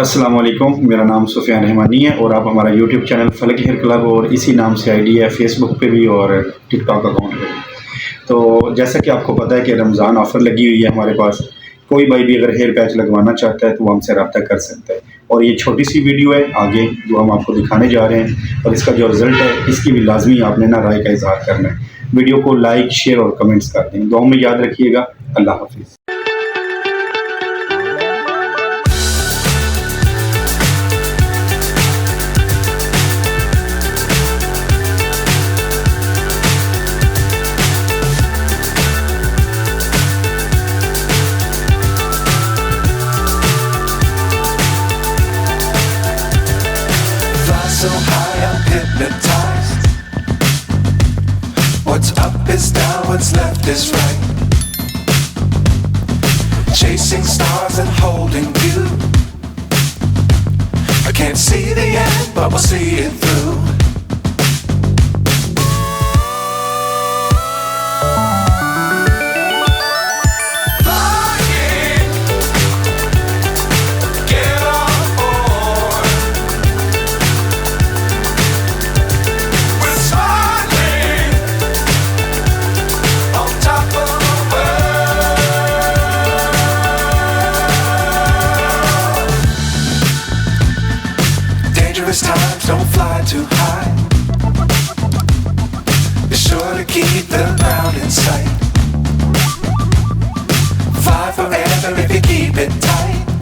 अस्सलाम वालेकुम, मेरा नाम सुफियान रहमानी है और आप हमारा यूट्यूब चैनल फलक हेयर क्लब और इसी नाम से आईडी है फेसबुक पे भी और टिकटॉक अकाउंट पे भी। तो जैसा कि आपको पता है कि रमज़ान ऑफ़र लगी हुई है हमारे पास। कोई भाई भी अगर हेयर पैच लगवाना चाहता है तो वो हमसे रब्ता कर सकता है। और ये छोटी सी वीडियो है आगे जो हम आपको दिखाने जा रहे हैं और इसका जो रिज़ल्ट है इसकी भी लाजमी आपने ना राय का इज़हार करना है। वीडियो को लाइक, शेयर और कमेंट्स कर दें। दुआ में याद रखिएगा। अल्लाह हाफिज़। So high, I'm hypnotized. What's up is down, what's left is right. Chasing stars and holding you. I can't see the end, but we'll see it through. Times don't fly too high. Be sure to keep the ground in sight. Fly forever if you keep it tight.